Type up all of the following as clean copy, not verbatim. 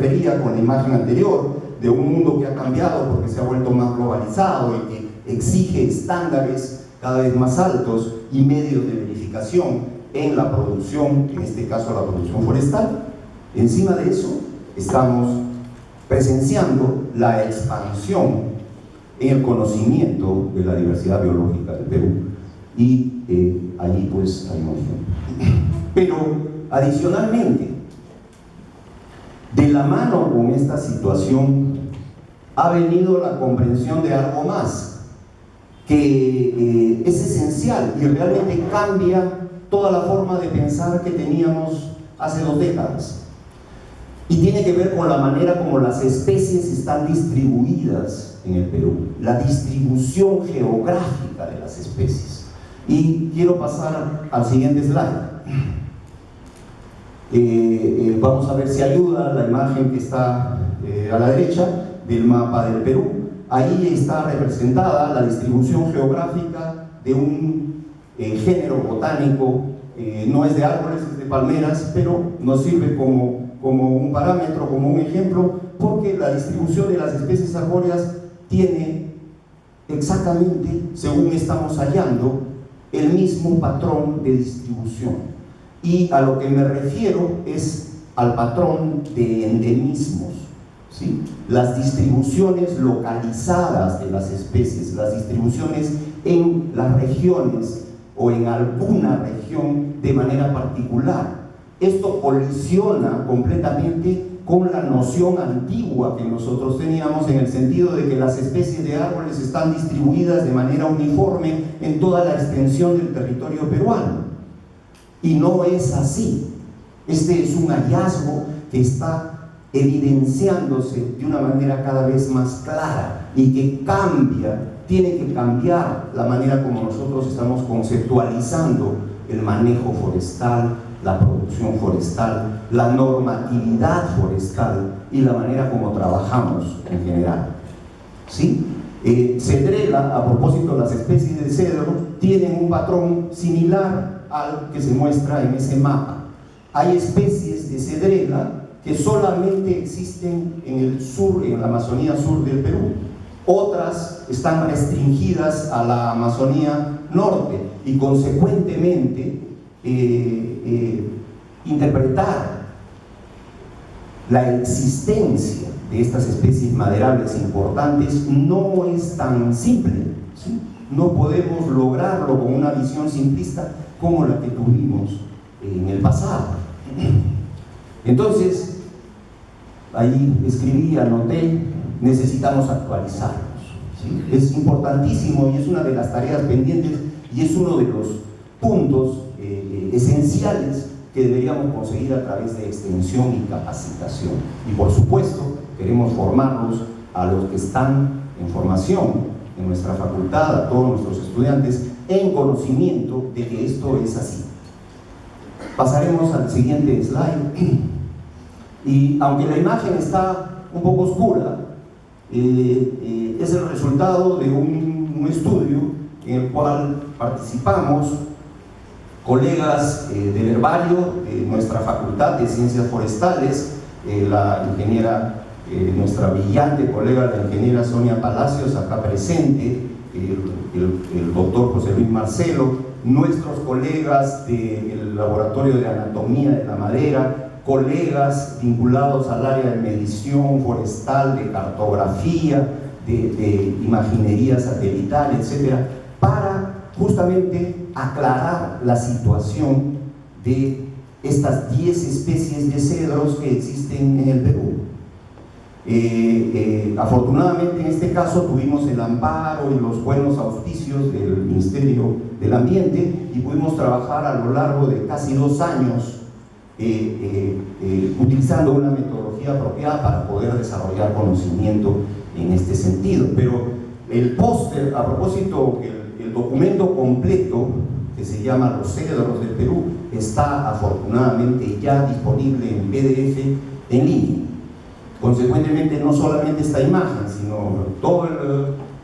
refería con la imagen anterior de un mundo que ha cambiado porque se ha vuelto más globalizado y que exige estándares cada vez más altos y medios de verificación en la producción, en este caso la producción forestal. Encima de eso, estamos presenciando la expansión en el conocimiento de la diversidad biológica del Perú. Y allí pues hay un ejemplo. Pero adicionalmente, de la mano con esta situación ha venido la comprensión de algo más que es esencial y realmente cambia toda la forma de pensar que teníamos hace 2 décadas, y tiene que ver con la manera como las especies están distribuidas en el Perú, la distribución geográfica de las especies. Y quiero pasar al siguiente slide. Vamos a ver si ayuda la imagen que está a la derecha del mapa del Perú. Ahí está representada la distribución geográfica de un género botánico, no es de árboles, es de palmeras, pero nos sirve como un parámetro, como un ejemplo, porque la distribución de las especies arbóreas tiene exactamente, según estamos hallando, el mismo patrón de distribución. Y a lo que me refiero es al patrón de endemismos, ¿sí? Las distribuciones localizadas de las especies, las distribuciones en las regiones o en alguna región de manera particular. Esto colisiona completamente con la noción antigua que nosotros teníamos, en el sentido de que las especies de árboles están distribuidas de manera uniforme en toda la extensión del territorio peruano. Y no es así. Este es un hallazgo que está evidenciándose de una manera cada vez más clara y que tiene que cambiar la manera como nosotros estamos conceptualizando el manejo forestal, la producción forestal, la normatividad forestal y la manera como trabajamos en general. ¿Sí? Cedrela, a propósito de las especies de cedro, tienen un patrón similar al que se muestra en ese mapa. Hay especies de cedrela que solamente existen en el sur, en la Amazonía sur del Perú. Otras están restringidas a la Amazonía norte y consecuentemente interpretar la existencia de estas especies maderables importantes no es tan simple, ¿sí? No podemos lograrlo con una visión simplista como la que tuvimos en el pasado. Entonces, ahí escribí, anoté, necesitamos actualizarnos, ¿sí? Es importantísimo y es una de las tareas pendientes y es uno de los puntos esenciales que deberíamos conseguir a través de extensión y capacitación. Y por supuesto, queremos formarnos a los que están en formación en nuestra facultad, a todos nuestros estudiantes, en conocimiento de que esto es así. Pasaremos al siguiente slide. Y aunque la imagen está un poco oscura, es el resultado de un estudio en el cual participamos colegas del herbario de nuestra facultad de Ciencias Forestales, la ingeniera, nuestra brillante colega, la ingeniera Sonia Palacios, acá presente, el doctor José Luis Marcelo, nuestros colegas del Laboratorio de Anatomía de la Madera, colegas vinculados al área de medición forestal, de cartografía, de imaginería satelital, etcétera, para justamente aclarar la situación de estas 10 especies de cedros que existen en el Perú. Afortunadamente en este caso tuvimos el amparo y los buenos auspicios del Ministerio del Ambiente y pudimos trabajar a lo largo de casi 2 años utilizando una metodología apropiada para poder desarrollar conocimiento en este sentido. Pero el póster, a propósito, el documento completo que se llama Los Cedros del Perú está afortunadamente ya disponible en PDF en línea. Consecuentemente, no solamente esta imagen, sino todo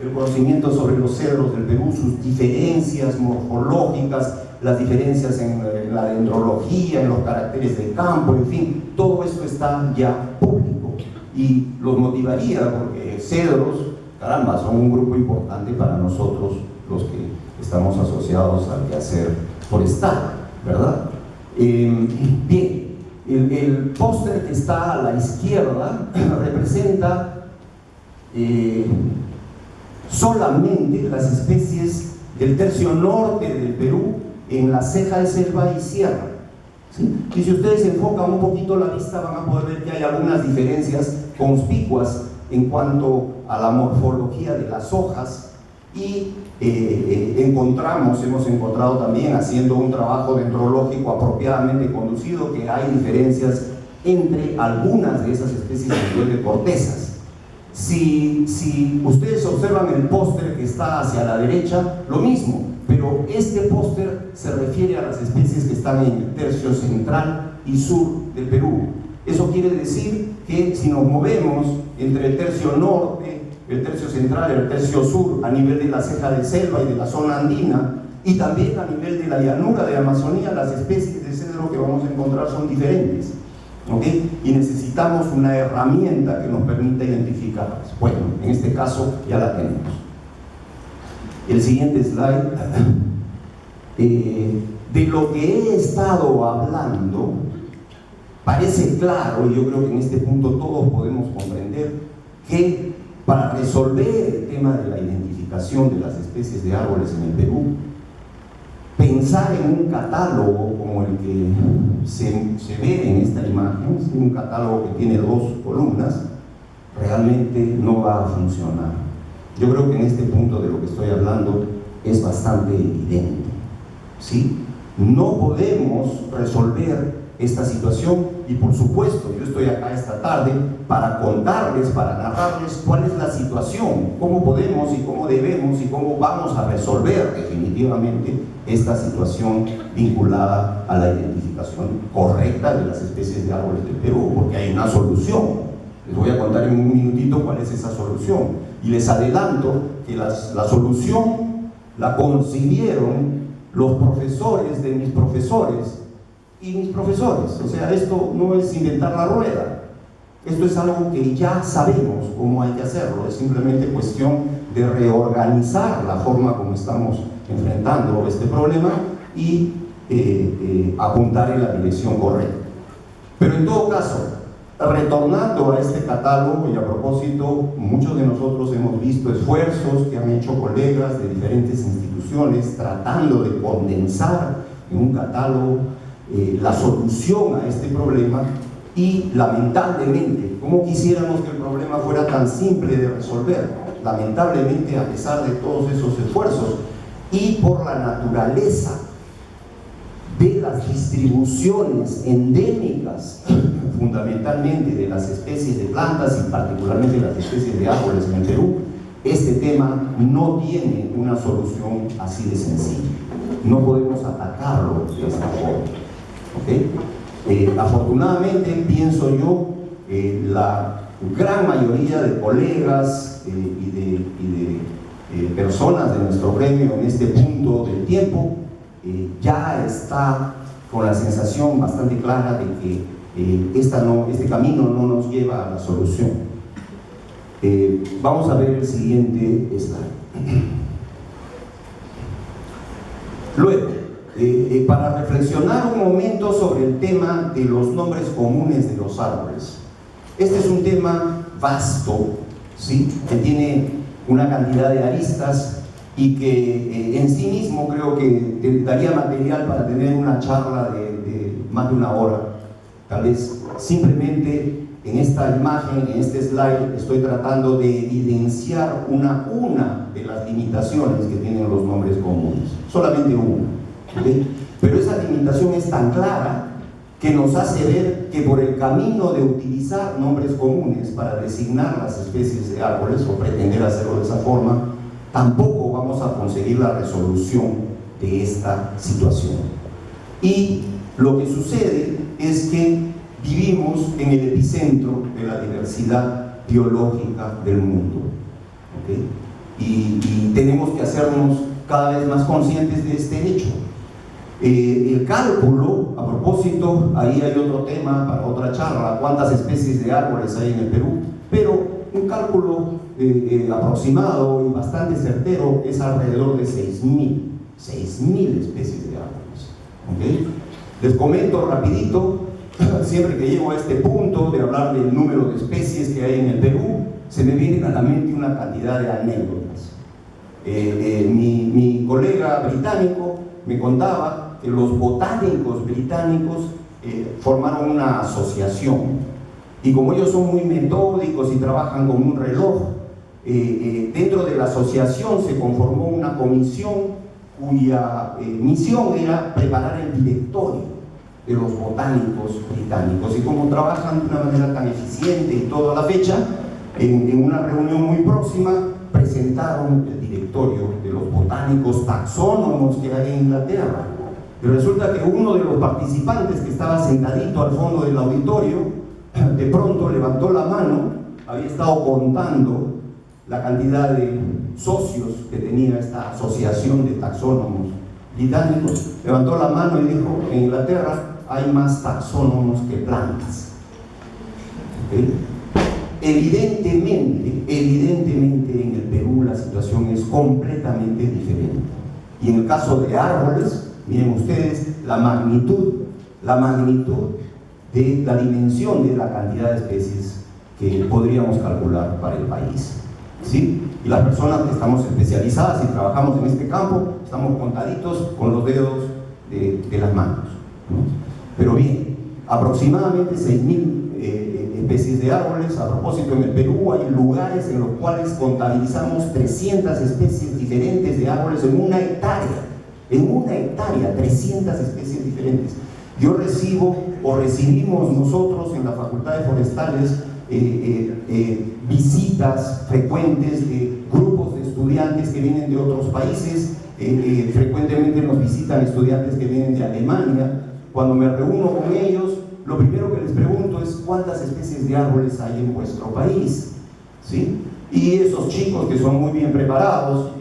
el conocimiento sobre los cedros del Perú, sus diferencias morfológicas, las diferencias en la dendrología, en los caracteres de campo, en fin, todo esto está ya público y los motivaría, porque cedros, caramba, son un grupo importante para nosotros los que estamos asociados al quehacer forestal, ¿verdad? Bien, el póster que está a la izquierda representa solamente las especies del tercio norte del Perú en la ceja de selva y sierra, ¿sí? Y si ustedes enfocan un poquito la vista van a poder ver que hay algunas diferencias conspicuas en cuanto a la morfología de las hojas y hemos encontrado también, haciendo un trabajo dendrológico apropiadamente conducido, que hay diferencias entre algunas de esas especies a nivel de cortezas. Si ustedes observan el póster que está hacia la derecha, lo mismo, pero este póster se refiere a las especies que están en el tercio central y sur del Perú. Eso quiere decir que si nos movemos entre el tercio norte, el tercio central y el tercio sur, a nivel de la ceja de selva y de la zona andina, y también a nivel de la llanura de Amazonía, las especies de cedro que vamos a encontrar son diferentes, ¿ok? Y necesitamos una herramienta que nos permita identificarlas. Bueno, en este caso ya la tenemos. El siguiente slide. De lo que he estado hablando, parece claro, y yo creo que en este punto todos podemos comprender, que para resolver el tema de la identificación de las especies de árboles en el Perú, pensar en un catálogo como el que se ve en esta imagen, un catálogo que tiene 2 columnas, realmente no va a funcionar. Yo creo que en este punto de lo que estoy hablando es bastante evidente, ¿sí? No podemos resolver esta situación y, por supuesto, yo estoy acá esta tarde para contarles, para narrarles cuál es la situación, cómo podemos y cómo debemos y cómo vamos a resolver definitivamente esta situación vinculada a la identificación correcta de las especies de árboles del Perú, porque hay una solución. Les voy a contar en un minutito cuál es esa solución. Y les adelanto que la solución la concibieron los profesores de mis profesores y mis profesores. O sea, esto no es inventar la rueda. Esto es algo que ya sabemos cómo hay que hacerlo. Es simplemente cuestión de reorganizar la forma como estamos enfrentando este problema y apuntar en la dirección correcta. Pero en todo caso, retornando a este catálogo, y a propósito, muchos de nosotros hemos visto esfuerzos que han hecho colegas de diferentes instituciones tratando de condensar en un catálogo la solución a este problema, y lamentablemente, como quisiéramos que el problema fuera tan simple de resolver, lamentablemente, a pesar de todos esos esfuerzos y por la naturaleza de las distribuciones endémicas, fundamentalmente de las especies de plantas y particularmente las especies de árboles en el Perú, este tema no tiene una solución así de sencilla. No podemos atacarlo de esta forma, ¿okay? Afortunadamente, pienso yo, la gran mayoría de colegas y de personas de nuestro gremio en este punto del tiempo ya está con la sensación bastante clara de que este camino no nos lleva a la solución. Vamos a ver el siguiente slide. Luego, para reflexionar un momento sobre el tema de los nombres comunes de los árboles. Este es un tema vasto, ¿sí? Que tiene una cantidad de aristas y que en sí mismo creo que daría material para tener una charla de más de una hora. Tal vez simplemente en esta imagen, en este slide, estoy tratando de evidenciar una de las limitaciones que tienen los nombres comunes, solamente una, ¿okay? Pero esa limitación es tan clara que nos hace ver que por el camino de utilizar nombres comunes para designar las especies de árboles, o pretender hacerlo de esa forma, tampoco vamos a conseguir la resolución de esta situación. Y lo que sucede es que vivimos en el epicentro de la diversidad biológica del mundo, ¿okay? Y tenemos que hacernos cada vez más conscientes de este hecho. El cálculo, a propósito, ahí hay otro tema para otra charla, cuántas especies de árboles hay en el Perú, pero un cálculo aproximado y bastante certero es alrededor de 6.000 especies de árboles. ¿Okay? Les comento rapidito, siempre que llego a este punto de hablar del número de especies que hay en el Perú, se me vienen a la mente una cantidad de anécdotas. Mi colega británico me contaba que los botánicos británicos formaron una asociación, y como ellos son muy metódicos y trabajan con un reloj, dentro de la asociación se conformó una comisión cuya misión era preparar el directorio de los botánicos británicos, y como trabajan de una manera tan eficiente y toda la fecha, en una reunión muy próxima presentaron el directorio de los botánicos taxónomos que hay en Inglaterra. Y resulta que uno de los participantes, que estaba sentadito al fondo del auditorio, de pronto levantó la mano, había estado contando la cantidad de socios que tenía esta asociación de taxónomos británicos, levantó la mano y dijo: en Inglaterra hay más taxónomos que plantas. ¿Okay? Evidentemente en el Perú la situación es completamente diferente. Y en el caso de árboles, miren ustedes la magnitud de la dimensión de la cantidad de especies que podríamos calcular para el país, ¿sí? Y las personas que estamos especializadas y trabajamos en este campo, estamos contaditos con los dedos de las manos, ¿no? Pero bien, aproximadamente 6.000 especies de árboles. A propósito, en el Perú hay lugares en los cuales contabilizamos 300 especies diferentes de árboles en una hectárea. En una hectárea, 300 especies diferentes. Yo recibimos nosotros en la Facultad de Forestales visitas frecuentes de grupos de estudiantes que vienen de otros países. Frecuentemente nos visitan estudiantes que vienen de Alemania. Cuando me reúno con ellos, lo primero que les pregunto es: ¿cuántas especies de árboles hay en vuestro país? ¿Sí? Y esos chicos, que son muy bien preparados,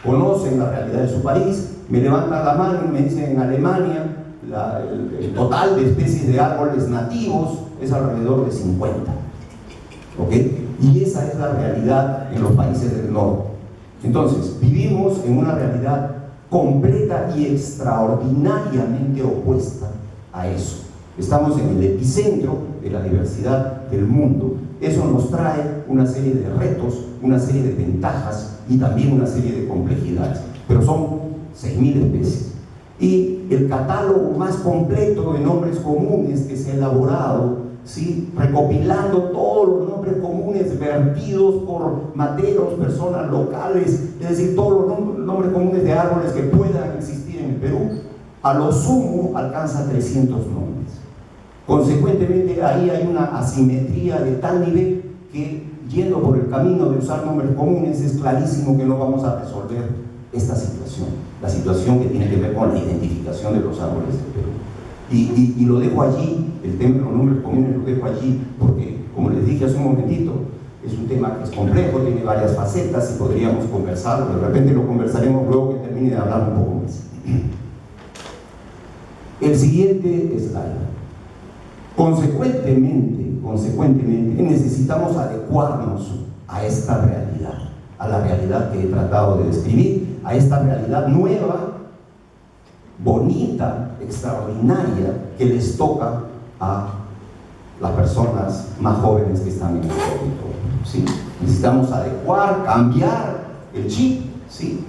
conocen la realidad de su país, me levantan la mano y me dicen: en Alemania el total de especies de árboles nativos es alrededor de 50. ¿Ok? Y esa es la realidad en los países del norte. Entonces, vivimos en una realidad completa y extraordinariamente opuesta a eso. Estamos en el epicentro de la diversidad del mundo. Eso nos trae una serie de retos, una serie de ventajas y también una serie de complejidades. Pero son 6.000 especies. Y el catálogo más completo de nombres comunes que se ha elaborado, ¿sí?, recopilando todos los nombres comunes vertidos por materos, personas locales, es decir, todos los nombres comunes de árboles que puedan existir en el Perú, a lo sumo alcanza 300 nombres. Consecuentemente, ahí hay una asimetría de tal nivel que, yendo por el camino de usar nombres comunes, es clarísimo que no vamos a resolver esta situación, la situación que tiene que ver con la identificación de los árboles del Perú. Y lo dejo allí, el tema de los nombres comunes lo dejo allí, porque, como les dije hace un momentito, es un tema que es complejo, tiene varias facetas y podríamos conversarlo. De repente lo conversaremos luego que termine de hablar un poco más. El siguiente slide. Consecuentemente, necesitamos adecuarnos a esta realidad, a la realidad que he tratado de describir, a esta realidad nueva, bonita, extraordinaria, que les toca a las personas más jóvenes que están en el territorio, ¿sí? Necesitamos adecuar, cambiar el chip, ¿sí?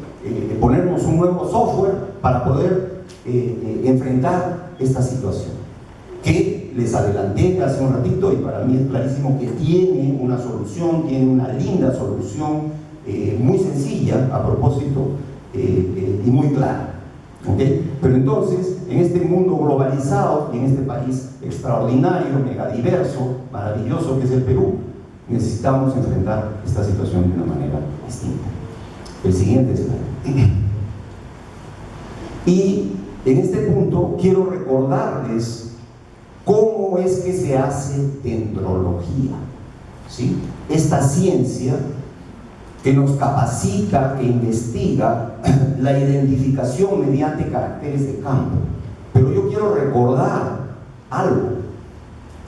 Ponernos un nuevo software para poder enfrentar esta situación, que les adelanté hace un ratito, y para mí es clarísimo que tiene una solución, tiene una linda solución, muy sencilla a propósito, y muy clara. ¿Okay? Pero entonces, en este mundo globalizado y en este país extraordinario, megadiverso, maravilloso que es el Perú, necesitamos enfrentar esta situación de una manera distinta. El siguiente slide. Y en este punto quiero recordarles cómo es que se hace dendrología, ¿sí? Esta ciencia que nos capacita, que investiga la identificación mediante caracteres de campo quiero recordar algo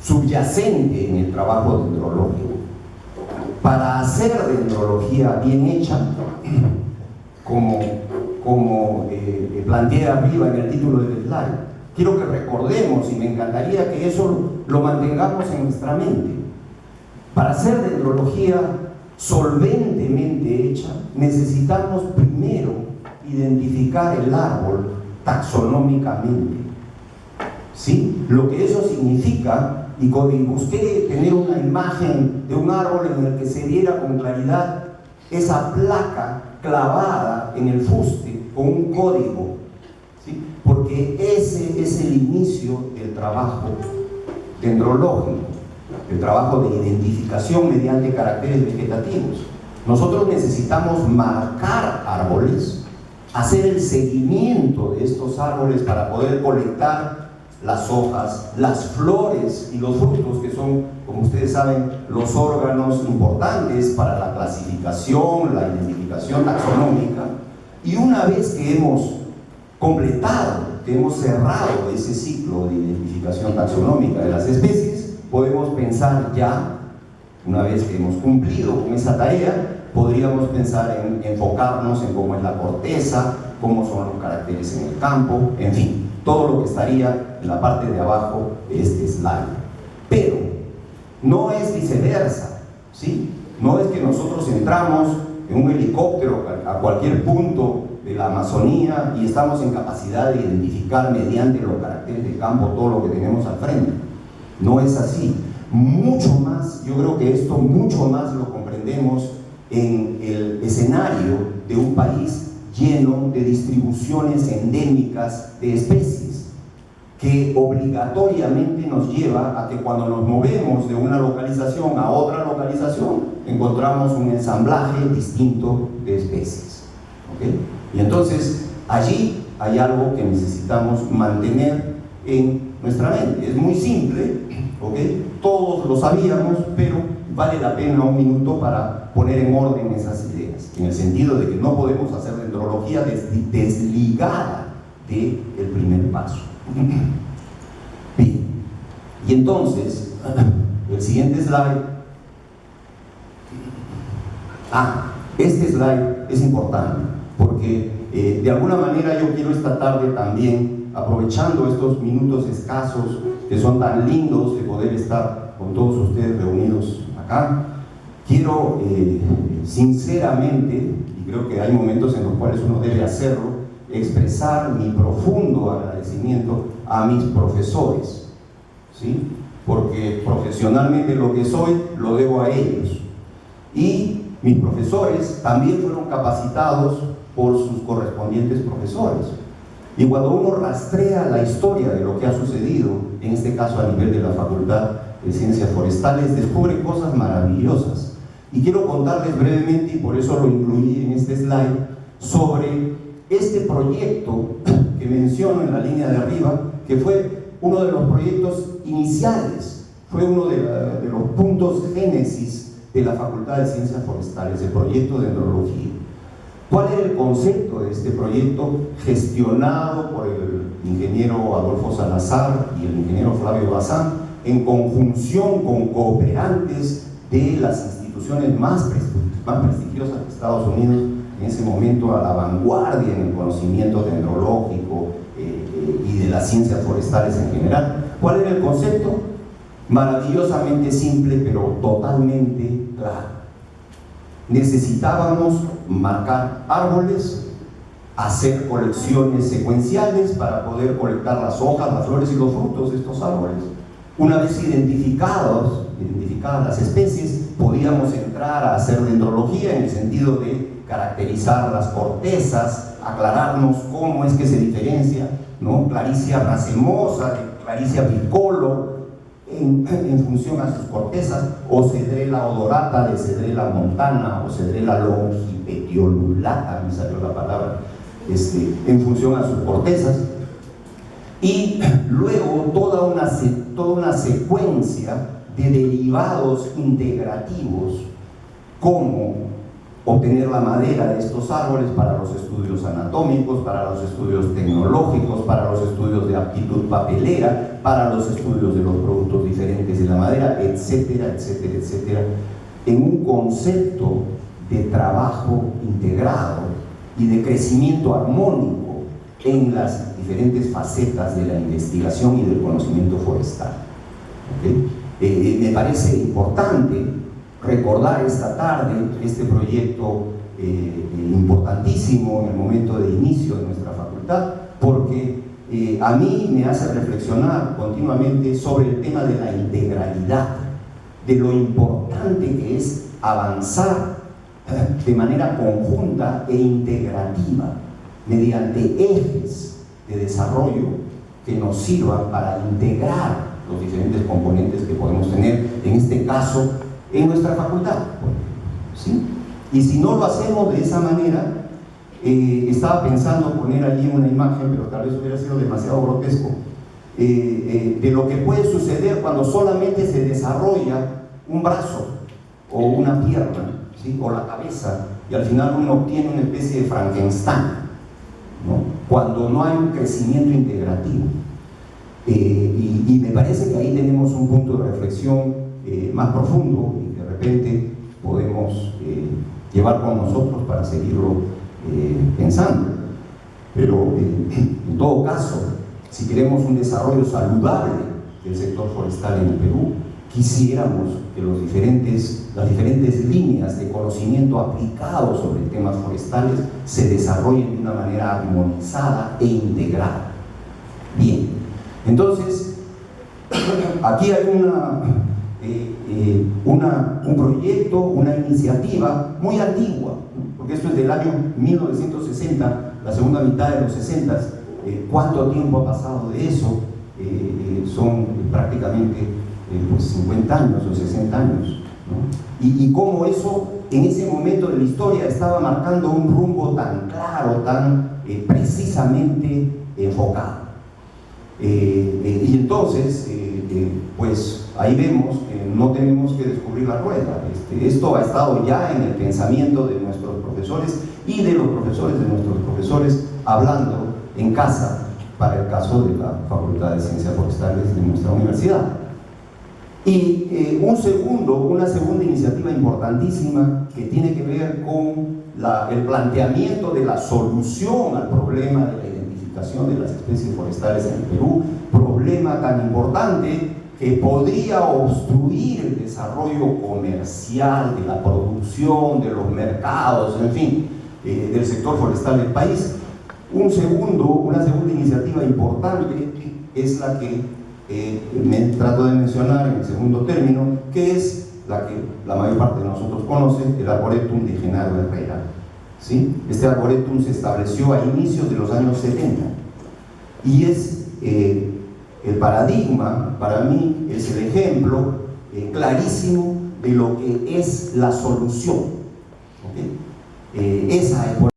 subyacente en el trabajo dendrológico. Para hacer dendrología bien hecha, como planteé arriba en el título del slide, quiero que recordemos, y me encantaría que eso lo mantengamos en nuestra mente. Para hacer dendrología solventemente hecha, necesitamos primero identificar el árbol taxonómicamente, ¿sí? Lo que eso significa, y busqué tener una imagen de un árbol en el que se viera con claridad esa placa clavada en el fuste con un código, ¿sí? Porque ese es el inicio del trabajo dendrológico, el trabajo de identificación mediante caracteres vegetativos. Nosotros necesitamos marcar árboles, hacer el seguimiento de estos árboles para poder colectar las hojas, las flores y los frutos, que son, como ustedes saben, los órganos importantes para la clasificación, la identificación taxonómica. Y una vez que hemos completado, que hemos cerrado ese ciclo de identificación taxonómica de las especies, podemos pensar ya, una vez que hemos cumplido con esa tarea, podríamos pensar en enfocarnos en cómo es la corteza, cómo son los caracteres en el campo, en fin, todo lo que estaría en la parte de abajo de este slide. Pero no es viceversa, ¿sí? No es que nosotros entramos en un helicóptero a cualquier punto de la Amazonía y estamos en capacidad de identificar mediante los caracteres de campo todo lo que tenemos al frente. No es así. Mucho más, yo creo que esto mucho más lo comprendemos en el escenario de un país lleno de distribuciones endémicas de especies, que obligatoriamente nos lleva a que cuando nos movemos de una localización a otra localización, encontramos un ensamblaje distinto de especies, ¿okay? Y entonces allí hay algo que necesitamos mantener en nuestra mente. Es muy simple, ¿okay? Todos lo sabíamos, pero vale la pena un minuto para poner en orden esas ideas, en el sentido de que no podemos hacer dendrología desligada del primer paso. Bien, y entonces, el siguiente slide. Este slide es importante, porque de alguna manera yo quiero esta tarde también, aprovechando estos minutos escasos que son tan lindos de poder estar con todos ustedes reunidos acá, quiero sinceramente, y creo que hay momentos en los cuales uno debe hacerlo, expresar mi profundo agradecimiento a mis profesores, ¿sí? Porque profesionalmente lo que soy lo debo a ellos, y mis profesores también fueron capacitados por sus correspondientes profesores. Y cuando uno rastrea la historia de lo que ha sucedido, en este caso a nivel de la Facultad de Ciencias Forestales, descubre cosas maravillosas. Y quiero contarles brevemente, y por eso lo incluí en este slide, sobre este proyecto que menciono en la línea de arriba, que fue uno de los proyectos iniciales, fue uno de los puntos génesis de la Facultad de Ciencias Forestales, el proyecto de dendrología. ¿Cuál era el concepto de este proyecto, gestionado por el ingeniero Adolfo Salazar y el ingeniero Flavio Bazán, en conjunción con cooperantes de las instituciones más prestigiosas de Estados Unidos, en ese momento a la vanguardia en el conocimiento dendrológico y de las ciencias forestales en general? ¿Cuál era el concepto? Maravillosamente simple, pero totalmente claro. Necesitábamos marcar árboles, hacer colecciones secuenciales para poder colectar las hojas, las flores y los frutos de estos árboles. Una vez identificadas las especies, podíamos entrar a hacer dendrología en el sentido de caracterizar las cortezas, aclararnos cómo es que se diferencia, ¿no? Claricia racemosa de Claricia bicolor en función a sus cortezas, o Cedrela odorata de Cedrela montana, o Cedrela longipetiolulata, me salió la palabra, en función a sus cortezas. Y luego toda una secuencia de derivados integrativos, como obtener la madera de estos árboles para los estudios anatómicos, para los estudios tecnológicos, para los estudios de aptitud papelera, para los estudios de los productos diferentes de la madera, etcétera, etcétera, etcétera, en un concepto de trabajo integrado y de crecimiento armónico en las diferentes facetas de la investigación y del conocimiento forestal. ¿Okay? Me parece importante recordar esta tarde este proyecto importantísimo en el momento de inicio de nuestra facultad, porque a mí me hace reflexionar continuamente sobre el tema de la integralidad, de lo importante que es avanzar de manera conjunta e integrativa mediante ejes de desarrollo que nos sirvan para integrar los diferentes componentes que podemos tener, en este caso, en nuestra facultad, ¿sí? Y si no lo hacemos de esa manera, estaba pensando poner allí una imagen, pero tal vez hubiera sido demasiado grotesco, de lo que puede suceder cuando solamente se desarrolla un brazo o una pierna, ¿sí? O la cabeza, y al final uno obtiene una especie de Frankenstein, ¿no? Cuando no hay un crecimiento integrativo. Y me parece que ahí tenemos un punto de reflexión más profundo y que de repente podemos llevar con nosotros para seguirlo pensando. Pero en todo caso, si queremos un desarrollo saludable del sector forestal en el Perú, quisiéramos que las diferentes líneas de conocimiento aplicado sobre temas forestales se desarrollen de una manera armonizada e integrada. Bien, entonces, aquí hay un proyecto, una iniciativa muy antigua, porque esto es del año 1960, la segunda mitad de los 60. ¿Cuánto tiempo ha pasado de eso? Son prácticamente pues 50 años o 60 años, ¿no? Y cómo eso en ese momento de la historia estaba marcando un rumbo tan claro, tan precisamente enfocado. Y entonces, pues ahí vemos que no tenemos que descubrir la rueda. Esto ha estado ya en el pensamiento de nuestros profesores y de los profesores de nuestros profesores, hablando en casa para el caso de la Facultad de Ciencias Forestales de nuestra universidad. Y una segunda iniciativa importantísima que tiene que ver con el planteamiento de la solución al problema de la identificación de las especies forestales en el Perú, problema tan importante que podría obstruir el desarrollo comercial de la producción, de los mercados, en fin, del sector forestal del país. Una segunda iniciativa importante es la que me trato de mencionar en el segundo término, que es la que la mayor parte de nosotros conoce, el Arboretum de Genaro Herrera, ¿sí? Este Arboretum se estableció a inicios de los años 70 y es el paradigma, para mí, es el ejemplo clarísimo de lo que es la solución, ¿okay? Esa es